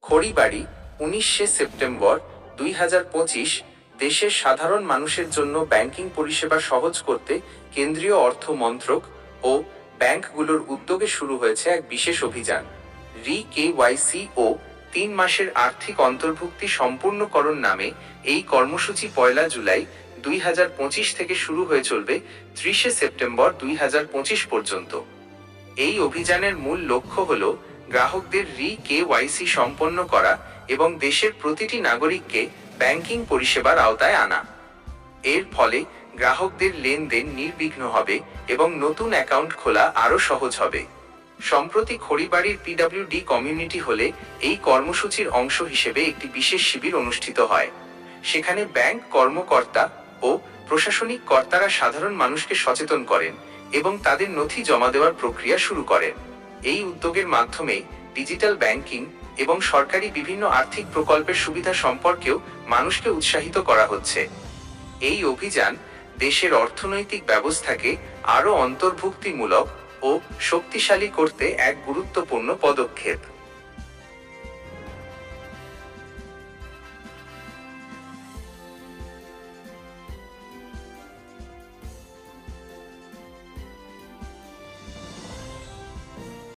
Kharibari 19শে September 2025। দেশের সাধারণ মানুষের জন্য ব্যাংকিং পরিষেবা সহজ করতে কেন্দ্রীয় অর্থ মন্ত্রক ও ব্যাংকগুলোর উদ্যোগে শুরু হয়েছে এক বিশেষ অভিযান। রি-কেওয়াইসি ও 3 মাসের আর্থিক অন্তর্ভুক্তি সম্পূর্ণকরণ নামে এই কর্মসূচি 1 জুলাই 2025 থেকে শুরু হয়ে চলবে 30শে সেপ্টেম্বর 2025 পর্যন্ত। এই অভিযানের মূল লক্ষ্য হল গ্রাহকদের রি-কেওয়াইসি সম্পন্ন করা এবং দেশের প্রতিটি নাগরিককে ব্যাংকিং পরিষেবার আওতায় আনা। এর ফলে গ্রাহকদের লেনদেন নির্বিঘ্ন হবে এবং নতুন অ্যাকাউন্ট খোলা আরও সহজ হবে। সম্প্রতি খড়িবাড়ির পিডব্লিউডি কমিউনিটি হলে এই কর্মসূচির অংশ হিসেবে একটি বিশেষ শিবির অনুষ্ঠিত হয়। সেখানে ব্যাংক কর্মকর্তা ও প্রশাসনিক কর্তারা সাধারণ মানুষকে সচেতন করেন এবং তাদের নথি জমা দেওয়ার প্রক্রিয়া শুরু করেন। এই উদ্যোগের মাধ্যমে ডিজিটাল ব্যাংকিং এবং সরকারি বিভিন্ন আর্থিক প্রকল্পের সুবিধা সম্পর্কেও মানুষকে উৎসাহিত করা হচ্ছে। এই অভিযান দেশের অর্থনৈতিক ব্যবস্থাকে আরও অন্তর্ভুক্তিমূলক ও শক্তিশালী করতে এক গুরুত্বপূর্ণ পদক্ষেপ।